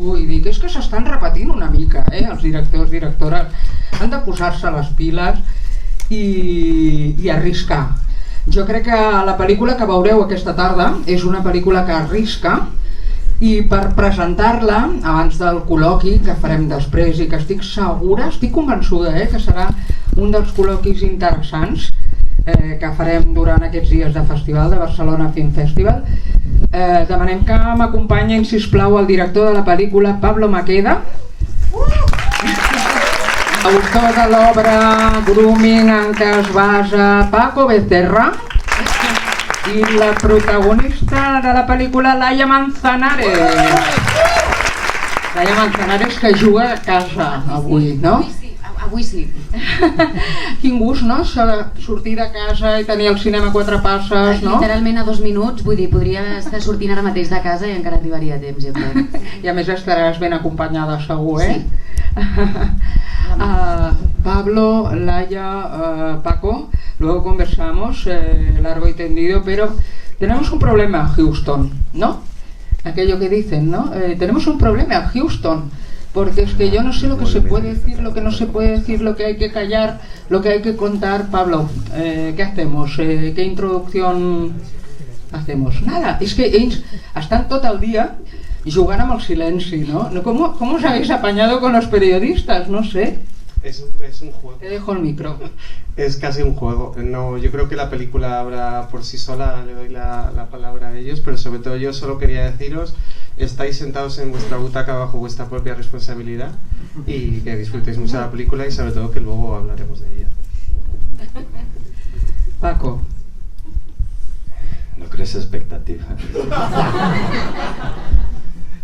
vull dir que és que s'estan repetint una mica, els directors, directores han de posar-se les piles i arriscar. Jo crec que la pel·lícula que veureu aquesta tarda és una pel·lícula que arrisca, i per presentar-la abans del col·loqui que farem després i que estic segura, estic convençuda que serà un dels col·loquis interessants que farem durant aquests dies de festival, de Barcelona Film Festival, demanem que m'acompanyin, sisplau, el director de la pel·lícula, Pablo Maqueda, l'autor de l'obra Grooming, en què es basa Paco Becerra, i la protagonista de la pel·lícula, Laia Manzanares. Laia Manzanares, que juga a casa avui, no? Avui sí. Quin gust, no? Sortir de casa i tenir el cinema a 4 passes, no? Literalment a 2 minuts, vull dir, podria estar sortint ara mateix de casa i encara arribaria a temps, jo crec. I a més estaràs ben acompanyada, segur, Sí. Pablo, Laia, Paco, luego conversamos largo y tendido, pero tenemos un problema en Houston, ¿no? Aquello que dicen, ¿no? Tenemos un problema en Houston, porque es que yo no sé lo que se puede decir, lo que no se puede decir, lo que hay que callar, lo que hay que contar. Pablo, ¿qué hacemos? ¿Qué introducción hacemos? Nada, es que ells estan tot el dia jugant amb el silenci, ¿no? ¿Cómo os habéis apañado con los periodistas? No sé. Es un juego. Te dejo el micro. Es casi un juego. No, yo creo que la película habla por sí sola, le doy la palabra a ellos, pero sobre todo yo solo quería deciros, estáis sentados en vuestra butaca bajo vuestra propia responsabilidad y que disfrutéis mucho de la película y sobre todo que luego hablaremos de ella. Paco. No crees expectativas.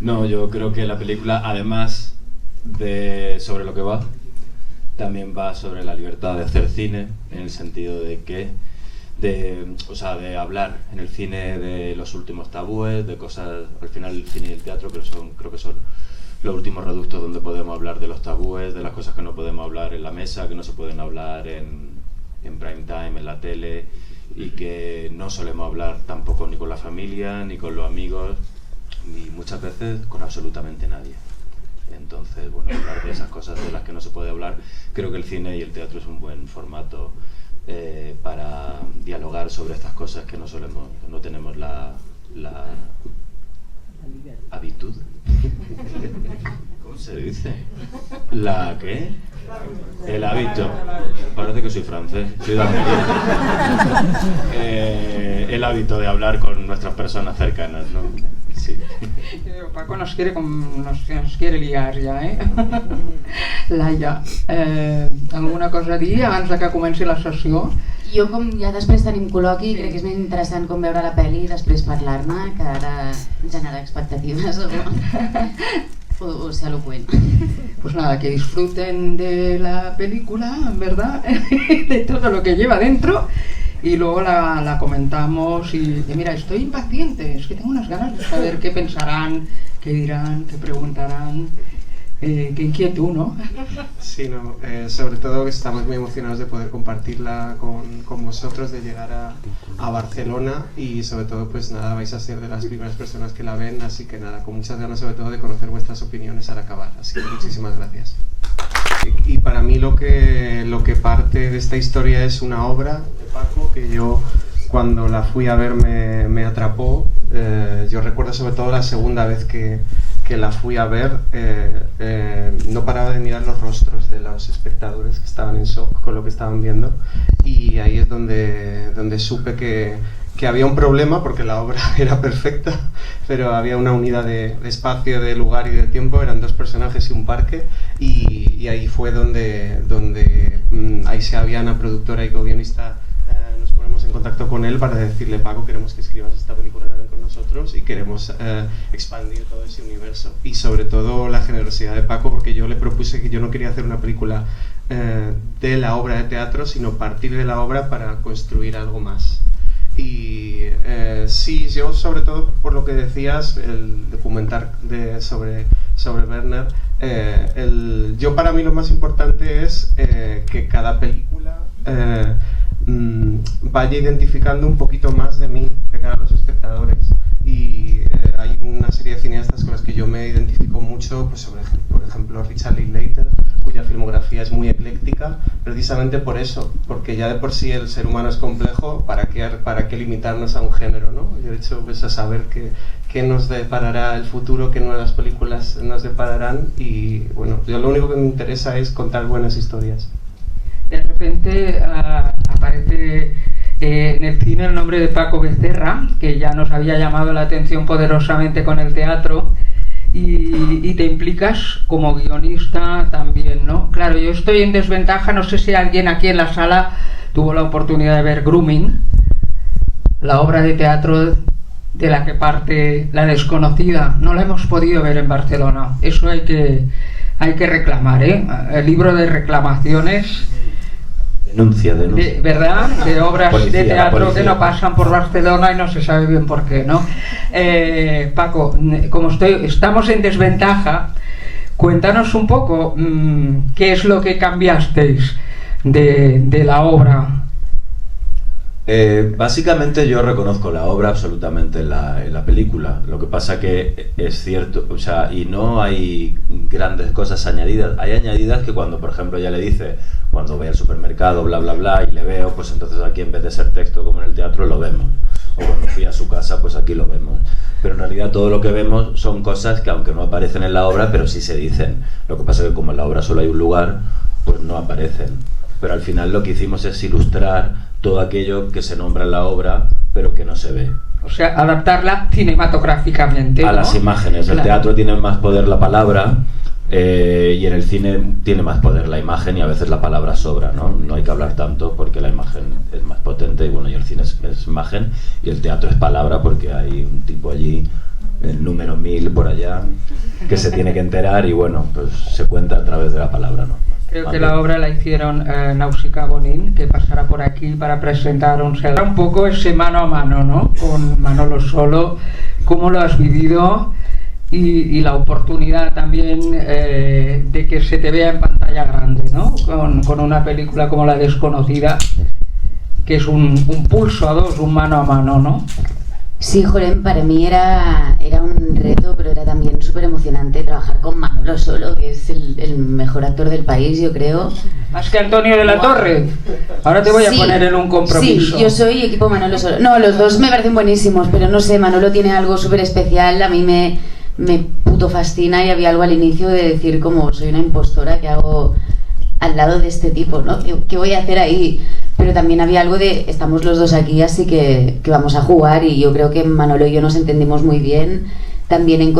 No, yo creo que la película, además de sobre lo que va, también va sobre la libertad de hacer cine, en el sentido de que de hablar en el cine de los últimos tabúes, de cosas, al final el cine y el teatro creo que son los últimos reductos donde podemos hablar de los tabúes, de las cosas que no podemos hablar en la mesa, que no se pueden hablar en prime time, en la tele, y que no solemos hablar tampoco ni con la familia, ni con los amigos, ni muchas veces con absolutamente nadie. Entonces, bueno, hablar de esas cosas de las que no se puede hablar, creo que el cine y el teatro es un buen formato para dialogar sobre estas cosas que no tenemos la habitud. ¿Cómo se dice? ¿La qué? El hábito. Parece que soy francés, soy de Almería. El hábito de hablar con nuestras personas cercanas, ¿no? Sí. Paco nos quiere liar ja, Laia, alguna cosa a dir abans de que comenci la sessió? Jo, com ja després tenim col·loqui, crec que és més interessant com veure la pel·li i després parlar-ne, que ara generar expectatives o ser elocuent. Pues nada, que disfruten de la película, ¿verdad? De todo lo que lleva dentro. Y luego la comentamos y mira, estoy impaciente, es que tengo unas ganas de saber qué pensarán, qué dirán, qué preguntarán, qué inquietud, ¿no? Sí, no, sobre todo que estamos muy emocionados de poder compartirla con vosotros, de llegar a Barcelona y sobre todo pues nada, vais a ser de las primeras personas que la ven, así que nada, con muchas ganas sobre todo de conocer vuestras opiniones al acabar, así que muchísimas gracias. Y para mí lo que parte de esta historia es una obra de Paco que yo cuando la fui a ver me atrapó. Yo recuerdo sobre todo la segunda vez que la fui a ver, no paraba de mirar los rostros de los espectadores que estaban en shock con lo que estaban viendo y ahí es donde supe que había un problema porque la obra era perfecta, pero había una unidad de espacio, de lugar y de tiempo, eran 2 personajes y un parque y ahí fue donde Aisea Viana, productora y co-guionista, nos ponemos en contacto con él para decirle: Paco, queremos que escribas esta película también con nosotros y queremos expandir todo ese universo. Y sobre todo la generosidad de Paco, porque yo le propuse que yo no quería hacer una película de la obra de teatro, sino partir de la obra para construir algo más. Y sí, yo sobre todo por lo que decías, el documental sobre Werner, yo para mí lo más importante es que cada película vaya identificando un poquito más de mí de cara a los espectadores y hay una serie de cineastas con las que yo me identifico mucho mucho, pues por ejemplo, Richard Linklater, cuya filmografía es muy ecléctica, precisamente por eso, porque ya de por sí el ser humano es complejo, ¿para qué limitarnos a un género, ¿no? Y de hecho, pues a saber qué nos deparará el futuro, qué nuevas películas nos depararán, y bueno, yo lo único que me interesa es contar buenas historias. De repente aparece en el cine el nombre de Paco Becerra, que ya nos había llamado la atención poderosamente con el teatro, y te implicas como guionista también, ¿no? Claro, yo estoy en desventaja, no sé si alguien aquí en la sala tuvo la oportunidad de ver Grooming, la obra de teatro de la que parte La desconocida. No la hemos podido ver en Barcelona, eso hay que reclamar, ¿eh? El libro de reclamaciones. Denuncia. ¿Verdad? De obras policía, de teatro que no pasan por Barcelona y no se sabe bien por qué, ¿no? Paco, como estamos en desventaja, cuéntanos un poco qué es lo que cambiasteis de la obra. Básicamente yo reconozco la obra absolutamente en la película. Lo que pasa que es cierto, o sea, y no hay grandes cosas añadidas. Hay añadidas que cuando, por ejemplo, ella le dice, cuando voy al supermercado, bla, bla, bla, y le veo, pues entonces aquí en vez de ser texto como en el teatro, lo vemos. O cuando fui a su casa, pues aquí lo vemos. Pero en realidad todo lo que vemos son cosas que aunque no aparecen en la obra, pero sí se dicen. Lo que pasa que como en la obra solo hay un lugar, pues no aparecen. Pero al final lo que hicimos es ilustrar todo aquello que se nombra en la obra, pero que no se ve. O sea, adaptarla cinematográficamente, ¿no? A las imágenes. Claro. El teatro tiene más poder la palabra, y en el cine tiene más poder la imagen, y a veces la palabra sobra, ¿no? No hay que hablar tanto porque la imagen es más potente, y bueno, y el cine es imagen, y el teatro es palabra porque hay un tipo allí, el número 1000 por allá, que se tiene que enterar, y bueno, pues se cuenta a través de la palabra, ¿no? Creo que la obra la hicieron Náusica Bonín, que pasará por aquí para presentar un poco ese mano a mano, ¿no? Con Manolo Solo, cómo lo has vivido, y la oportunidad también de que se te vea en pantalla grande, ¿no? Con una película como La desconocida, que es un pulso a dos, un mano a mano, ¿no? Sí, Jolén, para mí era un reto, pero era también súper emocionante trabajar con Manolo Solo, que es el mejor actor del país, yo creo. Más que Antonio de la Torre. Ahora te voy a poner en un compromiso. Sí, yo soy equipo Manolo Solo. No, los dos me parecen buenísimos, pero no sé, Manolo tiene algo súper especial, a mí me puto fascina, y había algo al inicio de decir como soy una impostora, que hago al lado de este tipo, ¿no? ¿Qué voy a hacer ahí? Pero también había algo de, estamos los dos aquí, así que vamos a jugar, y yo creo que Manolo y yo nos entendimos muy bien. También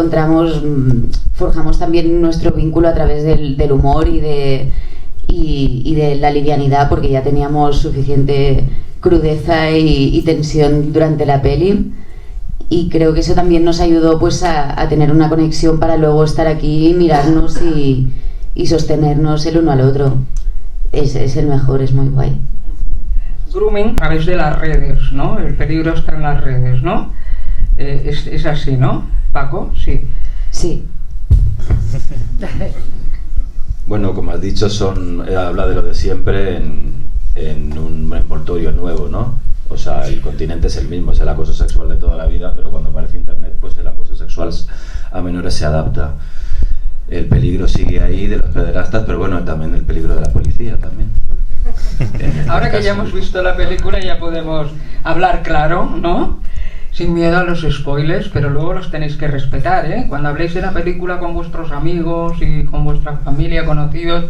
forjamos también nuestro vínculo a través del humor y de la livianidad, porque ya teníamos suficiente crudeza y tensión durante la peli, y creo que eso también nos ayudó pues a tener una conexión para luego estar aquí, mirarnos y sostenernos el uno al otro. Es el mejor, es muy guay. Grooming a través de las redes, ¿no? El peligro está en las redes, ¿no? Es así, ¿no, Paco? Sí. Sí. Bueno, como has dicho, habla de lo de siempre en un envoltorio nuevo, ¿no? O sea, el continente es el mismo, es el acoso sexual de toda la vida, pero cuando aparece internet, pues el acoso sexual a menores se adapta. El peligro sigue ahí de los pederastas, pero bueno, también el peligro de la policía también. Ahora que ya hemos visto la película ya podemos hablar claro, ¿no? Sin miedo a los spoilers, pero luego los tenéis que respetar, ¿eh? Cuando habléis de la película con vuestros amigos y con vuestra familia, conocidos.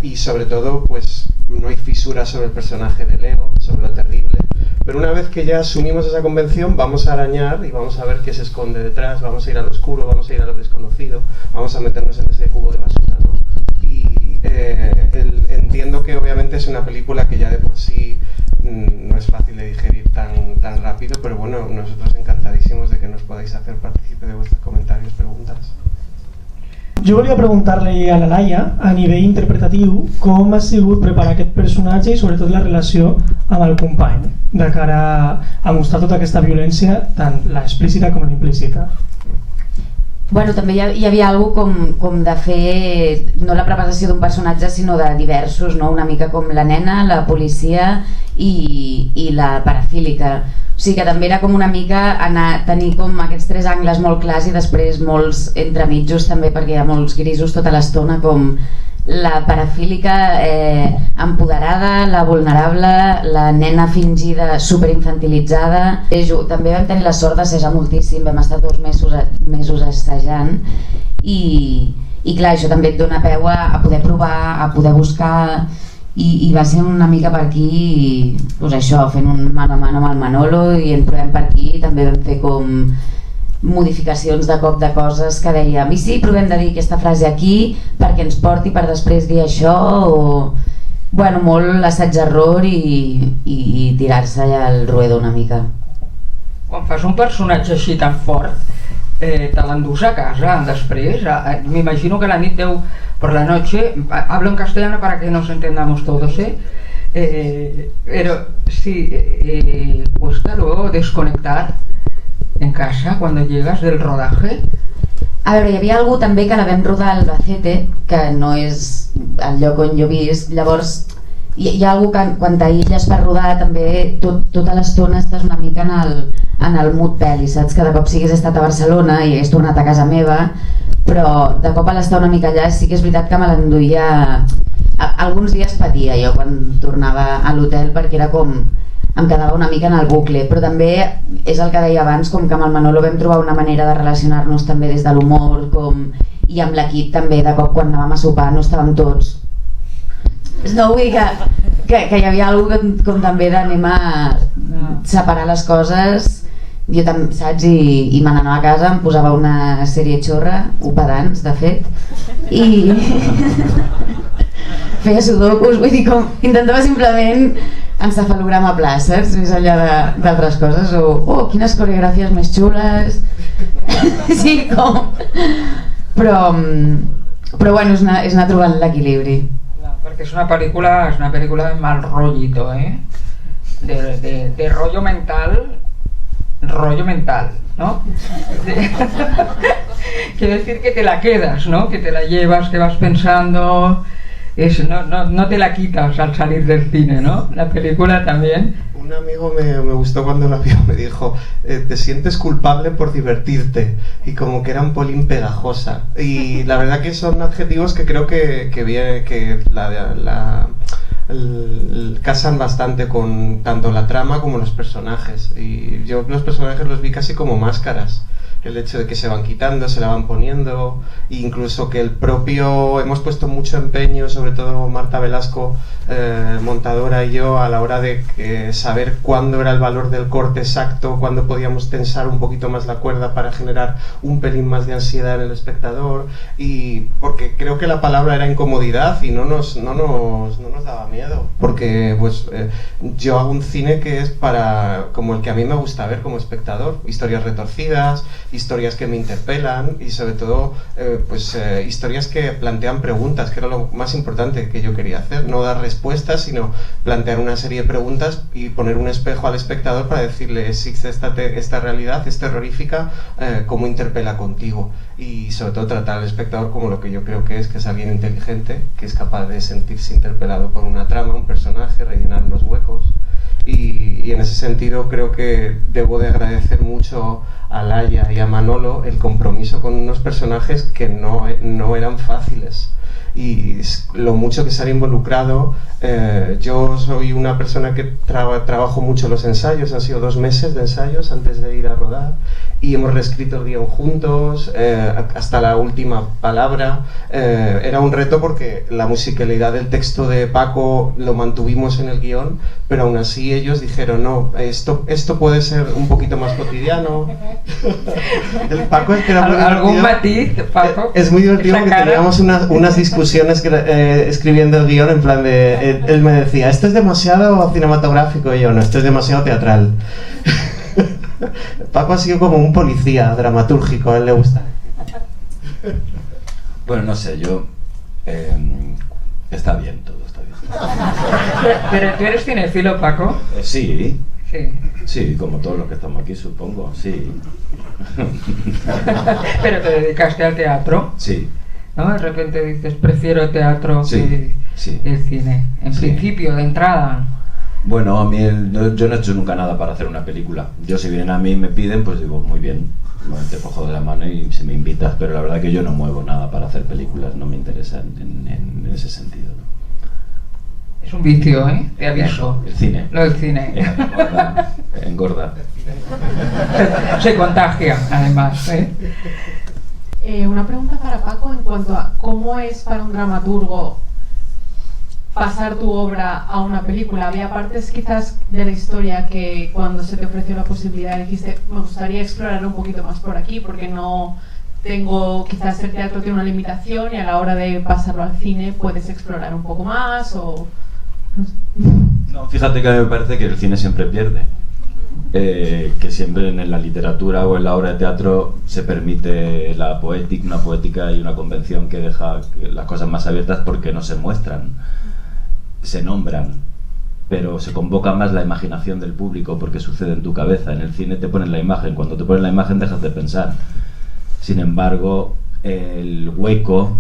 Y sobre todo, pues no hay fisuras sobre el personaje de Leo, sobre lo terrible, pero una vez que ya asumimos esa convención, vamos a arañar y vamos a ver qué se esconde detrás, vamos a ir al oscuro, vamos a ir a lo desconocido, vamos a meternos en ese cubo de basura, ¿no? Y entiendo que obviamente es una película que ya de por sí no es fácil de digerir tan rápido, pero bueno, nosotros encantadísimos de que nos podáis hacer partícipe de vuestros comentarios, preguntas. Jo volia preguntar-li a la Laia, a nivell interpretatiu, com ha sigut preparar aquest personatge i sobretot la relació amb el company, de cara a mostrar tota aquesta violència, tant l'explícita com l'implícita. Bueno, també hi havia alguna com de fer no la preparació d'un personatge sinó de diversos, no? Una mica com la nena, la policia i la parafílica. O sigui que també era com una mica tenir com aquests tres angles molt clars i després molts entremitjos també, perquè hi ha molts grisos tota l'estona, com la parafílica empoderada, la vulnerable, la nena fingida superinfantilitzada. També vam tenir la sort d'assajar moltíssim, vam estar 2 mesos assajant i clar, això també et dona peu a poder provar, a poder buscar i va ser una mica per aquí, doncs això, fent un mano a mano amb el Manolo i en provem per aquí. També vam fer com modificacions de cop de coses que dèiem i sí, provem de dir aquesta frase aquí perquè ens porti per després dir això, o bueno, molt assaig-error i tirar-se allà al ruedo una mica. Quan fas un personatge així tan fort, te l'endús a casa després. M'imagino que la nit deu, por la noche, hablo en castellano para que nos entendamos todos, pero sí, cuesta luego desconectar en casa cuando llegas del rodaje. A veure, hi havia algú també que la vam rodar a Albacete, que no és el lloc on jo visc, llavors hi ha algú que quan t'aïlles per rodar també tota l'estona estàs una mica en el mood pel·li, saps? Que de cop si hagués estat a Barcelona i hagués tornat a casa meva, però de cop a l'estar una mica allà sí que és veritat que me l'enduia. Alguns dies patia jo quan tornava a l'hotel perquè era com em quedava una mica en el bucle, però també és el que deia abans, com que amb el Manolo vam trobar una manera de relacionar-nos també des de l'humor, i amb l'equip també, de cop quan anàvem a sopar no estàvem tots. No vull dir que hi havia alguna cosa com també d'anem a separar les coses, jo també, saps? I me n'anava a casa, em posava una sèrie xorra, Opadans de fet, i feia sudokus, vull dir, com intentava simplement encefalograma pla, saps? Més enllà d'altres coses, o quines coreogràfies més xules. Sí, com... Però bueno, és anar trobant l'equilibri. Perquè és una pel·lícula de mal rollito, de rollo mental, ¿no? Quiero decir que te la quedas, ¿no? Que te la llevas, que vas pensando... no te la quitas al salir del cine, ¿no? La película también. Un amigo me gustó cuando la vio, me dijo, te sientes culpable por divertirte, y como que era un polín pegajosa, y la verdad que son adjetivos que creo que casan bastante con tanto la trama como los personajes, y yo los personajes los vi casi como máscaras. El hecho de que se van quitando, se la van poniendo, e incluso que hemos puesto mucho empeño, sobre todo Marta Velasco, montadora, y yo, a la hora de saber cuándo era el valor del corte exacto, cuándo podíamos tensar un poquito más la cuerda para generar un pelín más de ansiedad en el espectador, y porque creo que la palabra era incomodidad y no nos daba miedo, porque pues yo hago un cine que es como el que a mí me gusta ver como espectador, historias retorcidas, historias que me interpelan y sobre todo historias que plantean preguntas, que era lo más importante que yo quería hacer, no dar respuestas, sino plantear una serie de preguntas y poner un espejo al espectador para decirle, existe esta realidad, es terrorífica, cómo interpela contigo, y sobre todo tratar al espectador como lo que yo creo que es alguien inteligente, que es capaz de sentirse interpelado por una trama, un personaje, rellenar unos huecos. Y en ese sentido creo que debo de agradecer mucho a Laia y a Manolo el compromiso con unos personajes que no eran fáciles, y lo mucho que se han involucrado. Yo soy una persona que trabajo mucho los ensayos, han sido 2 meses de ensayos antes de ir a rodar, y hemos reescrito el guión juntos hasta la última palabra. Era un reto porque la musicalidad del texto de Paco lo mantuvimos en el guión, pero aún así ellos dijeron, no, esto puede ser un poquito más cotidiano. El Paco es que era muy ¿Algún matiz, Paco? Es muy divertido porque teníamos unas discusiones escribiendo el guión, en plan de... Él me decía, esto es demasiado cinematográfico, y yo, no, esto es demasiado teatral. Paco ha sido como un policía dramatúrgico, a él le gusta. Bueno, no sé, yo... está bien, todo está bien. ¿Pero tú eres cinéfilo, Paco? Sí. Sí. Sí, como todos los que estamos aquí, supongo, sí. Pero te dedicaste al teatro, Sí, ¿no? De repente dices, prefiero el teatro Sí, sí. que el cine. En Sí. principio, de entrada. bueno, a mí yo no he hecho nunca nada para hacer una película. Yo si vienen a mí y me piden, pues digo, muy bien, bueno, te cojo de la mano y si me invitas, pero la verdad que yo no muevo nada para hacer películas, no me interesa en ese sentido, ¿no? Es un vicio, ¿eh? Te aviso. El cine. Lo del cine. Engorda. Se contagia, además, ¿eh? Una pregunta para Paco en cuanto a cómo es para un dramaturgo pasar tu obra a una película. Había partes quizás de la historia que cuando se te ofreció la posibilidad dijiste, me gustaría explorar un poquito más por aquí porque no tengo, quizás el teatro tiene una limitación y a la hora de pasarlo al cine puedes explorar un poco más o... No, fíjate que me parece que el cine siempre pierde. Que siempre en la literatura o en la obra de teatro se permite una poética y una convención que deja las cosas más abiertas porque no se muestran, se nombran, pero se convoca más la imaginación del público porque sucede en tu cabeza. En el cine te ponen la imagen, cuando te ponen la imagen dejas de pensar. Sin embargo, el hueco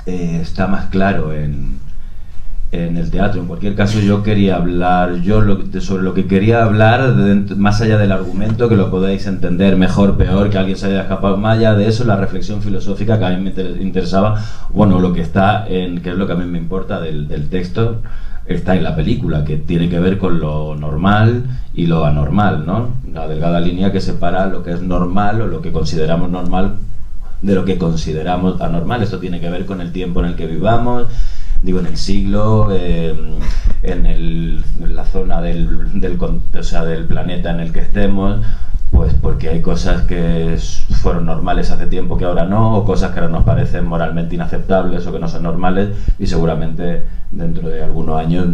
está más claro en el teatro. En cualquier caso, yo quería hablar sobre lo que quería hablar más allá del argumento, que lo podáis entender mejor, peor, que alguien se haya escapado. Más allá de eso, la reflexión filosófica que a mí me interesaba, bueno, lo que está en, que es lo que a mí me importa del texto, está en la película, que tiene que ver con lo normal y lo anormal, ¿no? La delgada línea que separa lo que es normal o lo que consideramos normal de lo que consideramos anormal. Esto tiene que ver con el tiempo en el que vivamos, digo, en el siglo, en la zona del planeta en el que estemos, pues porque hay cosas que fueron normales hace tiempo que ahora no, o cosas que ahora nos parecen moralmente inaceptables o que no son normales, y seguramente dentro de algunos años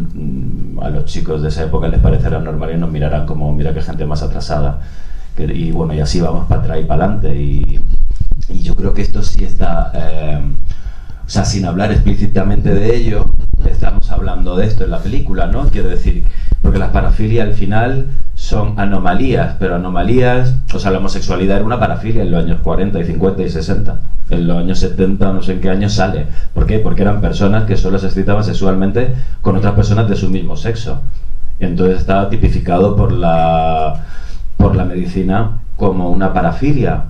a los chicos de esa época les parecerá normal y nos mirarán como, mira qué gente más atrasada. Y bueno, y así vamos para atrás y para adelante, y yo creo que esto sí está... o sea, sin hablar explícitamente de ello, estamos hablando de esto en la película, ¿no? Quiero decir, porque las parafilias al final son anomalías, pero anomalías, o sea, la homosexualidad era una parafilia en los años 40 y 50 y 60. En los años 70, no sé en qué año sale. ¿Por qué? Porque eran personas que solo se excitaban sexualmente con otras personas de su mismo sexo. Y entonces estaba tipificado por la medicina como una parafilia,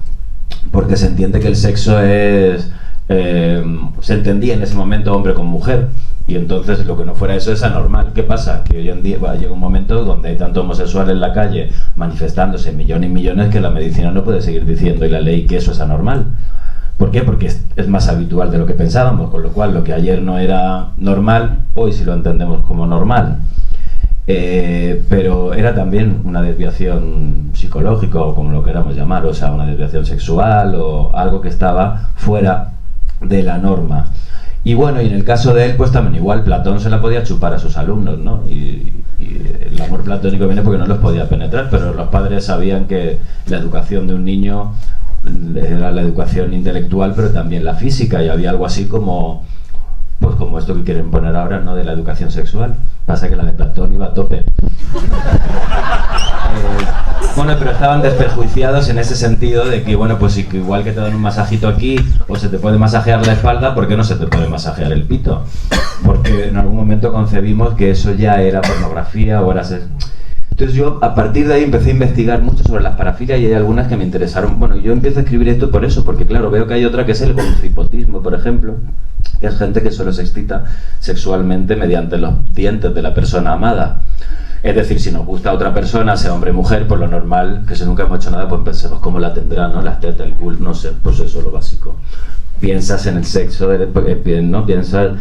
porque se entiende que el sexo es... se entendía en ese momento hombre con mujer, y entonces lo que no fuera eso es anormal. ¿Qué pasa? Que hoy en día llega un momento donde hay tanto homosexual en la calle manifestándose millones y millones que la medicina no puede seguir diciendo y la ley que eso es anormal. ¿Por qué? Porque es más habitual de lo que pensábamos, con lo cual lo que ayer no era normal, hoy sí lo entendemos como normal. Pero era también una desviación psicológica, o como lo queramos llamar, o sea, una desviación sexual o algo que estaba fuera de la norma. Y bueno, y en el caso de él, pues también igual, Platón se la podía chupar a sus alumnos, ¿no? Y el amor platónico viene porque no los podía penetrar, pero los padres sabían que la educación de un niño era la educación intelectual, pero también la física, y había algo así como, pues como esto que quieren poner ahora, ¿no? De la educación sexual. Pasa que la de Platón iba a tope. Bueno, pero estaban desprejuiciados en ese sentido de que, bueno, pues igual que te dan un masajito aquí o se te puede masajear la espalda, ¿por qué no se te puede masajear el pito? Porque en algún momento concebimos que eso ya era pornografía o era... Entonces yo a partir de ahí empecé a investigar mucho sobre las parafilias y hay algunas que me interesaron. Bueno, yo empiezo a escribir esto por eso, porque claro, veo que hay otra que es el gonfipotismo, por ejemplo, que es gente que solo se excita sexualmente mediante los dientes de la persona amada. Es decir, si nos gusta a otra persona, sea hombre o mujer, por lo normal, que si nunca hemos hecho nada, pues pensemos cómo la tendrá, ¿no? Las tetas, el culo, no sé, pues eso es lo básico. Piensas en el sexo, ¿no? Piensas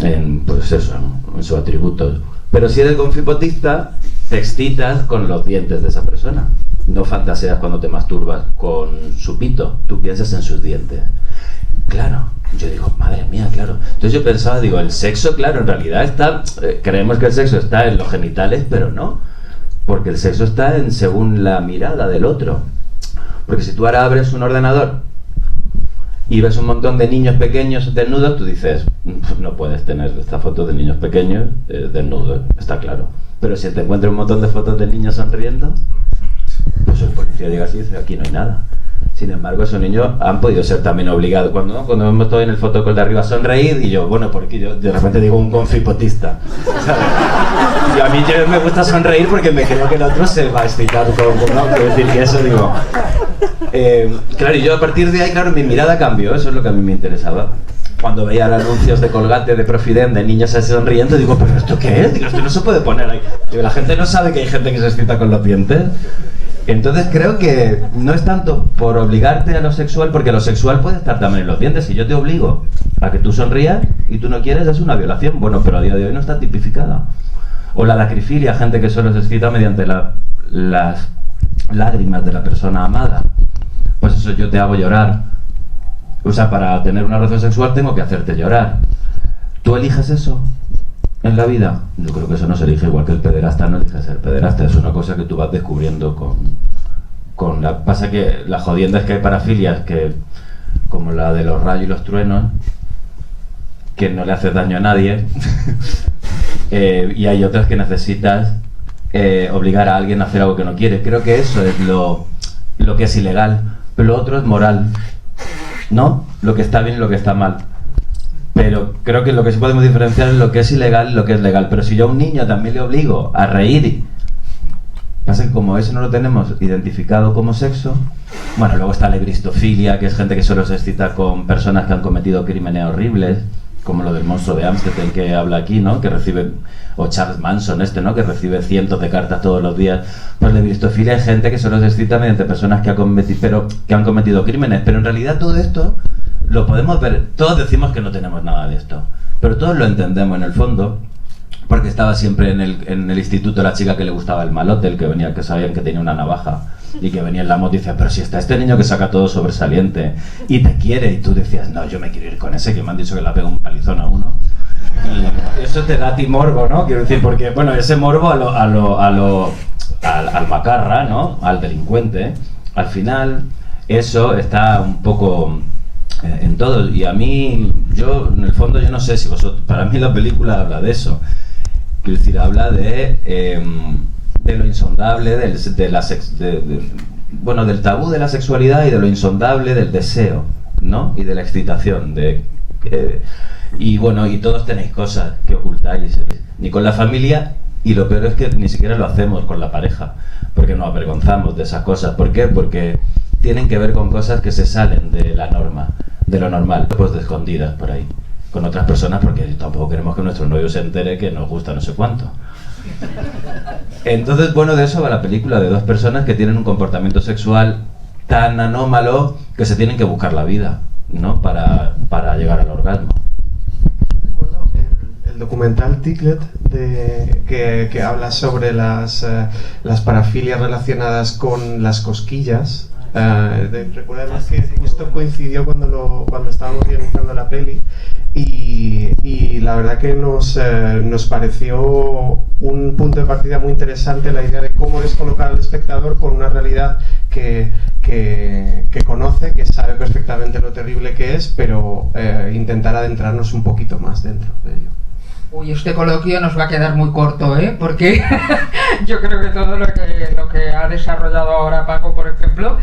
en, pues eso, ¿no? En sus atributos. Pero si eres gonfipotista, te excitas con los dientes de esa persona. No fantaseas cuando te masturbas con su pito, tú piensas en sus dientes. Claro, yo digo, madre mía, claro. Entonces yo pensaba, digo, el sexo, claro, en realidad está, creemos que el sexo está en los genitales, pero no, porque el sexo está en según la mirada del otro. Porque si tú ahora abres un ordenador y ves un montón de niños pequeños desnudos, tú dices, no puedes tener esta foto de niños pequeños desnudos, está claro. Pero si te encuentras un montón de fotos de niños sonriendo, pues el policía llega así y dice, aquí no hay nada. Sin embargo, esos niños han podido ser también obligados. Cuando hemos estado en el fotocall de arriba, sonreír, y yo, bueno, porque yo de repente digo un confipotista, ¿sabes? Y a mí me gusta sonreír porque me creo que el otro se va a excitar con no, quiero decir que eso digo. Claro, y yo a partir de ahí, claro, mi mirada cambió, eso es lo que a mí me interesaba. Cuando veía anuncios de Colgate, de Profident, de niños así sonriendo, digo, ¿pero esto qué es? Digo, esto no se puede poner ahí. Digo, la gente no sabe que hay gente que se excita con los dientes. Entonces creo que no es tanto por obligarte a lo sexual, porque lo sexual puede estar también en los dientes. Si yo te obligo a que tú sonrías y tú no quieres, es una violación. Bueno, pero a día de hoy no está tipificada. O la lacrifilia, gente que solo se excita mediante las lágrimas de la persona amada. Pues eso, yo te hago llorar. O sea, para tener una relación sexual tengo que hacerte llorar. ¿Tú eliges eso en la vida? Yo creo que eso no se elige, igual que el pederasta no elige ser pederasta. Es una cosa que tú vas descubriendo con la... Pasa que la jodienda es que hay parafilias que, como la de los rayos y los truenos, que no le haces daño a nadie. Y hay otras que necesitas obligar a alguien a hacer algo que no quiere. Creo que eso es lo que es ilegal. Pero lo otro es moral, ¿no? Lo que está bien y lo que está mal. Pero creo que lo que sí podemos diferenciar es lo que es ilegal y lo que es legal. Pero si yo a un niño también le obligo a reír, pasa que como eso no lo tenemos identificado como sexo, bueno, luego está la ebristofilia, que es gente que solo se excita con personas que han cometido crímenes horribles, como lo del monstruo de Ámsterdam que habla aquí, ¿no? Que recibe, o Charles Manson ¿no? Que recibe cientos de cartas todos los días. Pues la ebristofilia es gente que solo se excita mediante personas que han cometido crímenes. Pero en realidad todo esto lo podemos ver, todos decimos que no tenemos nada de esto, pero todos lo entendemos en el fondo, porque estaba siempre en el instituto la chica que le gustaba el malote, el que venía, que sabían que tenía una navaja, y que venía en la moto y decía, pero si está este niño que saca todo sobresaliente, y te quiere, y tú decías, no, yo me quiero ir con ese, que me han dicho que le pega un palizón a uno, y eso te da a ti morbo, ¿no? Quiero decir, porque, bueno, ese morbo al macarra, ¿no? Al delincuente, al final, eso está un poco... en todo, y a mí, yo en el fondo yo no sé si vosotros, para mí la película habla de eso, quiero decir, habla de lo insondable, bueno, del tabú de la sexualidad y de lo insondable del deseo, ¿no? Y de la excitación, y bueno, y todos tenéis cosas que ocultáis, ni con la familia, y lo peor es que ni siquiera lo hacemos con la pareja, porque nos avergonzamos de esas cosas. ¿Por qué? Porque tienen que ver con cosas que se salen de la norma, de lo normal, pues de escondidas por ahí, con otras personas, porque tampoco queremos que nuestro novio se entere que nos gusta no sé cuánto. Entonces, bueno, de eso va la película, de dos personas que tienen un comportamiento sexual tan anómalo que se tienen que buscar la vida, ¿no? Para llegar al orgasmo. Recuerdo el documental Ticklet que habla sobre las parafilias relacionadas con las cosquillas. Recuerdo además que justo coincidió cuando estábamos realizando la peli, y la verdad que nos pareció un punto de partida muy interesante la idea de cómo descolocar al espectador con una realidad que conoce, que sabe perfectamente lo terrible que es, pero intentar adentrarnos un poquito más dentro de ello. Uy, este coloquio nos va a quedar muy corto, porque yo creo que todo lo que ha desarrollado ahora Paco, por ejemplo,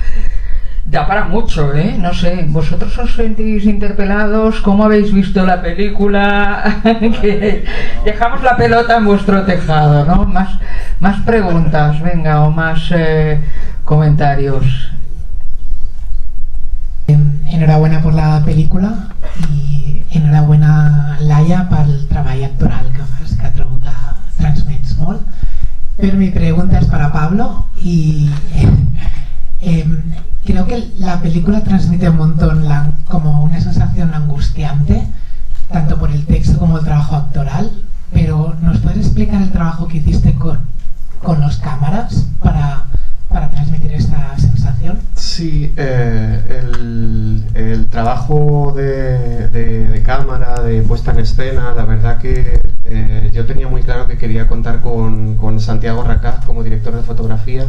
da para mucho, no sé, vosotros os sentís interpelados, ¿cómo habéis visto la película? Que dejamos la pelota en vuestro tejado, ¿no? Más preguntas, venga, o más comentarios. Enhorabuena por la película i enhorabuena Laia pel treball actoral que fas, que trobo que transmets molt. Pero mi pregunta es para Pablo y creo que la película transmite un montón como una sensación angustiante, tanto por el texto como el trabajo actoral, pero ¿nos puedes explicar el trabajo que hiciste con los cámaras para transmitir esta sensación? Sí, el trabajo de cámara, de puesta en escena, la verdad que yo tenía muy claro que quería contar con Santiago Racaz como director de fotografía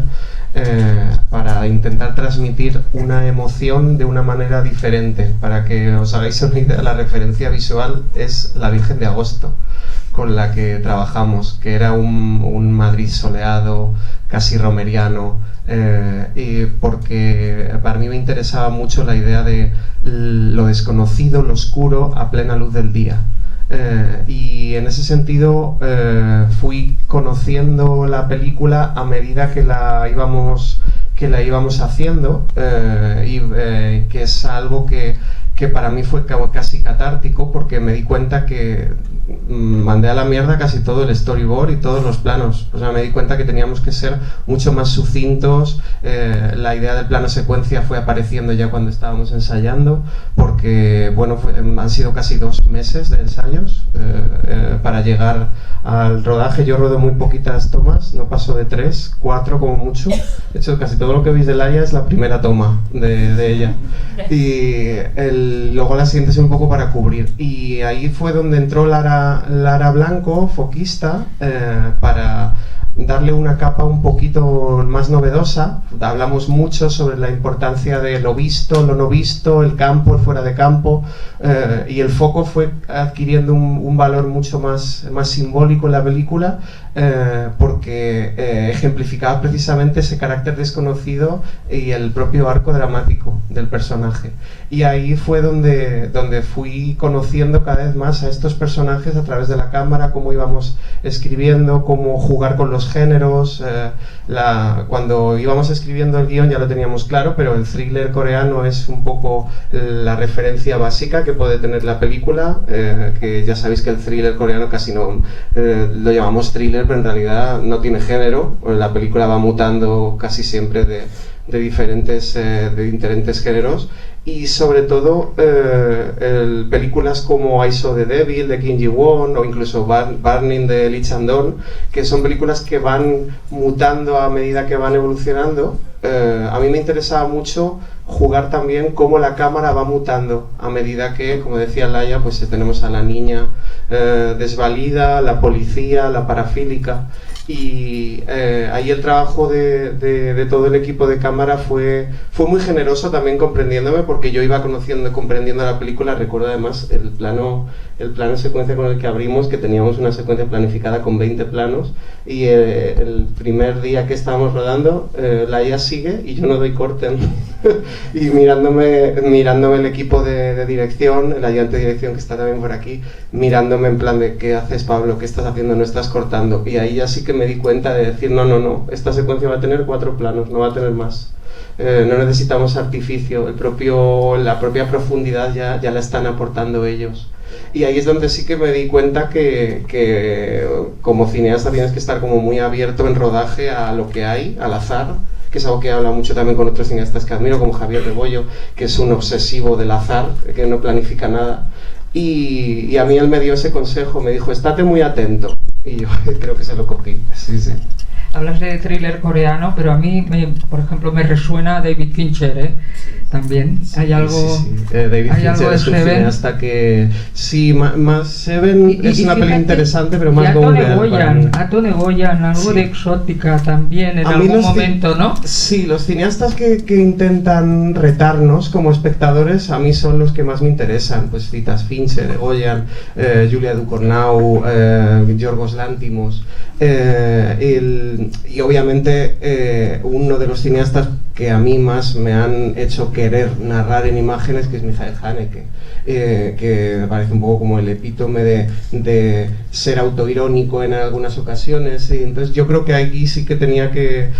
para intentar transmitir una emoción de una manera diferente. Para que os hagáis una idea, la referencia visual es la Virgen de Agosto, con la que trabajamos, que era un Madrid soleado, casi romeriano, y porque para mí me interesaba mucho la idea de lo desconocido, lo oscuro, a plena luz del día. Y en ese sentido fui conociendo la película a medida que la íbamos haciendo, y que es algo que para mí fue casi catártico, porque me di cuenta que mandé a la mierda casi todo el storyboard y todos los planos. O sea, me di cuenta que teníamos que ser mucho más sucintos. La idea del plano secuencia fue apareciendo ya cuando estábamos ensayando, porque bueno, han sido casi 2 meses de ensayos para llegar al rodaje. Yo rodé muy poquitas tomas, no paso de 3, 4 como mucho. De hecho, casi todo lo que veis de Laia es la primera toma de ella. Y luego la siguiente es un poco para cubrir. Y ahí fue donde entró Lara Blanco, foquista, para darle una capa un poquito más novedosa. Hablamos mucho sobre la importancia de lo visto, lo no visto, el campo, el fuera de campo, y el foco fue adquiriendo un valor mucho más simbólico en la película, porque ejemplificaba precisamente ese carácter desconocido y el propio arco dramático del personaje. Y ahí fue donde fui conociendo cada vez más a estos personajes a través de la cámara, cómo íbamos escribiendo, cómo jugar con los géneros. Cuando íbamos escribiendo el guión ya lo teníamos claro, pero el thriller coreano es un poco la referencia básica que puede tener la película, que ya sabéis que el thriller coreano casi no lo llamamos thriller, pero en realidad no tiene género. La película va mutando casi siempre de diferentes géneros, y sobre todo películas como I Saw the Devil de Kim Ji-won, o incluso Burning de Lee Chang-dong, que son películas que van mutando a medida que van evolucionando. A mí me interesaba mucho jugar también cómo la cámara va mutando a medida que, como decía Laia, pues tenemos a la niña desvalida, la policía, la parafílica. Y ahí el trabajo de todo el equipo de cámara fue muy generoso también, comprendiéndome, porque yo iba comprendiendo la película. Recuerdo además el plano secuencia con el que abrimos, que teníamos una secuencia planificada con 20 planos, y el primer día que estábamos rodando, Laia sigue y yo no doy corte. Y mirándome el equipo de dirección, el ayudante de dirección que está también por aquí, mirándome en plan de ¿qué haces, Pablo? ¿Qué estás haciendo? No estás cortando. Y ahí ya sí que me di cuenta de decir no, esta secuencia va a tener 4 planos, no va a tener más. No necesitamos artificio, la propia profundidad ya la están aportando ellos. Y ahí es donde sí que me di cuenta que como cineasta tienes que estar como muy abierto en rodaje a lo que hay, al azar, que es algo que habla mucho también con otros cineastas que admiro, como Javier Rebollo, que es un obsesivo del azar, que no planifica nada. Y a mí él me dio ese consejo, me dijo, estate muy atento. Y yo creo que se lo cogí. Sí. Hablas de thriller coreano, pero a mí, por ejemplo, me resuena David Fincher, también. Hay algo. Sí. David Fincher es un cineasta que. Sí, más Seven es una peli interesante, pero más Atone Goyan, algo de exótica también en algún momento, ¿no? Sí, los cineastas que intentan retarnos como espectadores, a mí son los que más me interesan. Pues citas Fincher, Goyan, Julia Ducournau, Yorgos Lanthimos. Y obviamente uno de los cineastas que a mí más me han hecho querer narrar en imágenes, que es Michael Haneke, que me parece un poco como el epítome de ser autoirónico en algunas ocasiones. Y entonces yo creo que aquí sí que tenía que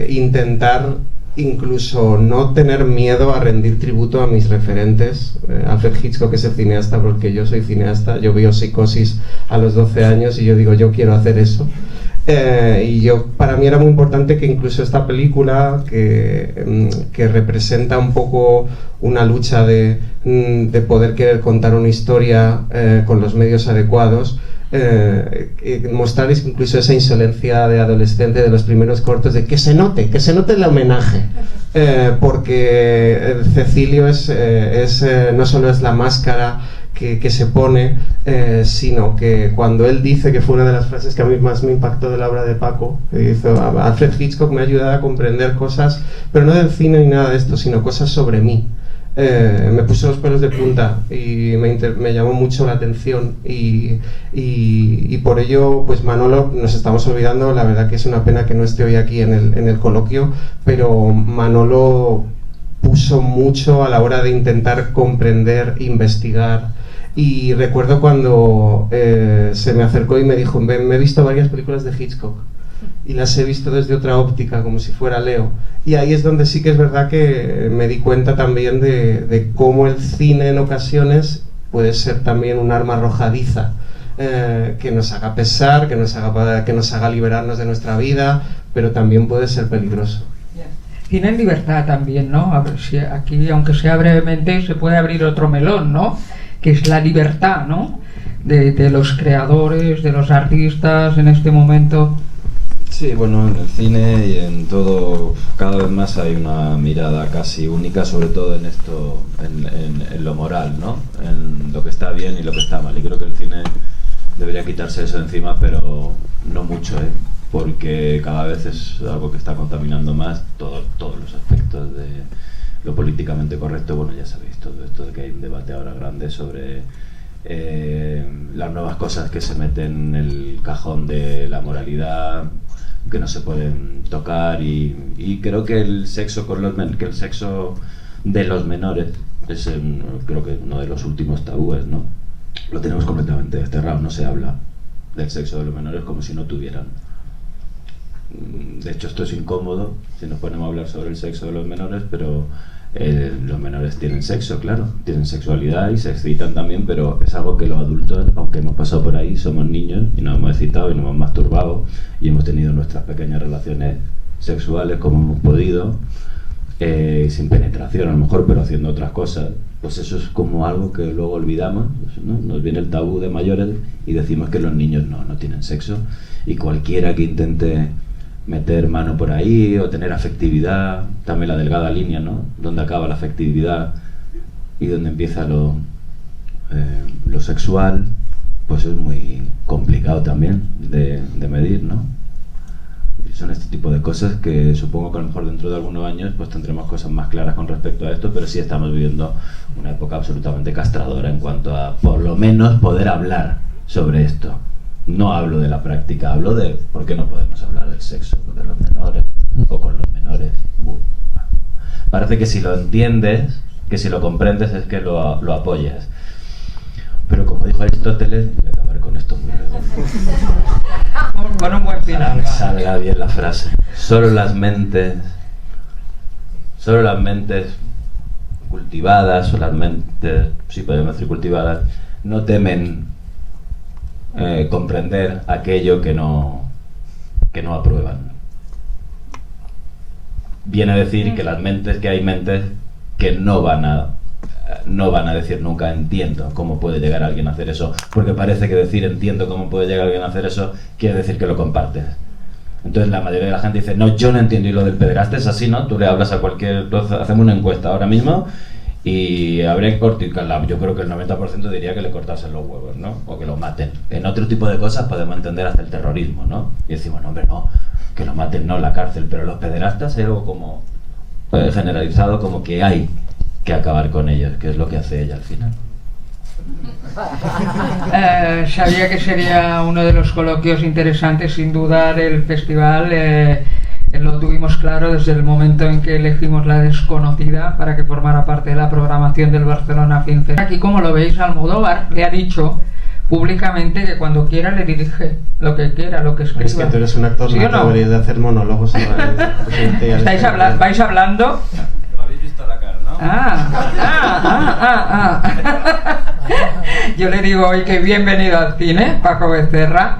intentar incluso no tener miedo a rendir tributo a mis referentes. Alfred Hitchcock es el cineasta porque yo soy cineasta. Yo veo Psicosis a los 12 años y yo digo, yo quiero hacer eso. Para mí era muy importante que incluso esta película, que representa un poco una lucha de poder querer contar una historia con los medios adecuados, mostrar incluso esa insolencia de adolescente de los primeros cortos, de que se note el homenaje, porque Cecilio no solo es la máscara que se pone, sino que cuando él dice, que fue una de las frases que a mí más me impactó de la obra de Paco, que hizo: Alfred Hitchcock me ha ayudado a comprender cosas, pero no del cine ni nada de esto, sino cosas sobre mí. Me puso los pelos de punta y me llamó mucho la atención, y por ello, pues Manolo, nos estamos olvidando, la verdad que es una pena que no esté hoy aquí en el coloquio, pero Manolo puso mucho a la hora de intentar comprender, investigar. Y recuerdo cuando se me acercó y me dijo: me he visto varias películas de Hitchcock y las he visto desde otra óptica, como si fuera Leo. Y ahí es donde sí que es verdad que me di cuenta también de cómo el cine en ocasiones puede ser también un arma arrojadiza, que nos haga pesar, que nos haga liberarnos de nuestra vida, pero también puede ser peligroso. Tienen libertad también, ¿no? A ver, si aquí, aunque sea brevemente, se puede abrir otro melón, ¿no? Que es la libertad, ¿no? De los creadores, de los artistas en este momento. Sí, bueno, en el cine y en todo, cada vez más hay una mirada casi única, sobre todo en esto, en lo moral, ¿no? En lo que está bien y lo que está mal. Y creo que el cine debería quitarse eso de encima, pero no mucho, porque cada vez es algo que está contaminando más todos los aspectos de lo políticamente correcto. Bueno, ya sabéis todo esto de que hay un debate ahora grande sobre las nuevas cosas que se meten en el cajón de la moralidad, que no se pueden tocar, y creo que el sexo que el sexo de los menores es creo que uno de los últimos tabúes, ¿no? Lo tenemos completamente desterrado, no se habla del sexo de los menores como si no tuvieran. De hecho, esto es incómodo si nos ponemos a hablar sobre el sexo de los menores, pero los menores tienen sexo, claro, tienen sexualidad y se excitan también, pero es algo que los adultos, aunque hemos pasado por ahí, somos niños y nos hemos excitado y nos hemos masturbado y hemos tenido nuestras pequeñas relaciones sexuales como hemos podido, sin penetración a lo mejor, pero haciendo otras cosas. Pues eso es como algo que luego olvidamos, ¿no? Nos viene el tabú de mayores y decimos que los niños no tienen sexo, y cualquiera que intente meter mano por ahí o tener afectividad, también la delgada línea, ¿no? Donde acaba la afectividad y donde empieza lo sexual, pues es muy complicado también de medir, ¿no? Y son este tipo de cosas que supongo que a lo mejor dentro de algunos años pues tendremos cosas más claras con respecto a esto, pero sí estamos viviendo una época absolutamente castradora en cuanto a, por lo menos, poder hablar sobre esto. No hablo de la práctica, hablo de por qué no podemos hablar del sexo de los menores o con los menores. Parece que si lo entiendes, que si lo comprendes, es que lo apoyas. Pero como dijo Aristóteles, voy a acabar con esto muy redondo. Con un buen final. Salga bien la frase. Solo las mentes cultivadas, o las mentes, sí podemos decir cultivadas, no temen comprender aquello que no aprueban. Viene a decir que hay mentes que no van a decir nunca entiendo cómo puede llegar alguien a hacer eso, porque parece que decir entiendo cómo puede llegar alguien a hacer eso quiere decir que lo compartes. Entonces la mayoría de la gente dice: no, yo no entiendo. Y lo del pederasta es así, ¿no? Tú le hablas a hacemos una encuesta ahora mismo y habría que cortar. Yo creo que el 90% diría que le cortasen los huevos, ¿no? O que lo maten. En otro tipo de cosas podemos entender hasta el terrorismo, ¿no? Y decimos: no, hombre, no, que lo maten, no, la cárcel. Pero los pederastas es algo como generalizado, como que hay que acabar con ellos, que es lo que hace ella al final. Sabía que sería uno de los coloquios interesantes, sin dudar. El festival lo tuvimos claro desde el momento en que elegimos La Desconocida para que formara parte de la programación del Barcelona Film Festival. Aquí, como lo veis, Almodóvar le ha dicho públicamente que cuando quiera le dirige lo que quiera, lo que escriba. Es que tú eres un actor, ¿sí no deberías de hacer monólogos. ¿Vais hablando? Lo habéis visto la cara, ¿no? Yo le digo hoy que bienvenido al cine, Paco Becerra.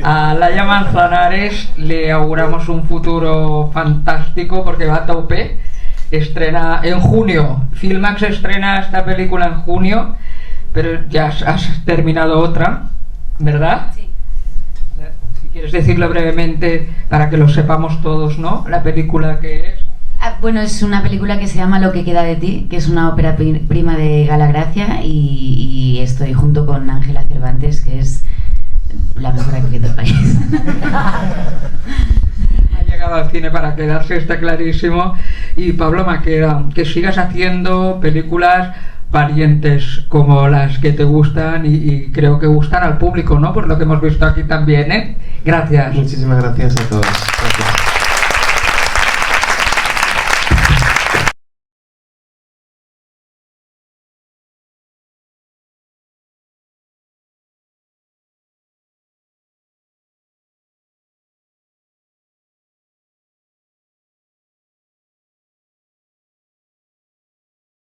A Laia Manzanares le auguramos un futuro fantástico porque va a tope. Estrena en junio. Filmax estrena esta película en junio, pero ya has terminado otra ¿verdad? Sí. Si quieres decirlo brevemente para que lo sepamos todos, ¿no? La película que es. Bueno, es una película que se llama Lo que queda de ti, que es una ópera prima de Gala Gracia, y estoy junto con Ángela Cervantes, que es la mejor actriz del país. Ha llegado al cine para quedarse, está clarísimo. Y Pablo Maqueda, que sigas haciendo películas valientes como las que te gustan y creo que gustan al público, ¿no? Por lo que hemos visto aquí también, ¿eh? Gracias. Muchísimas gracias a todos. Gracias.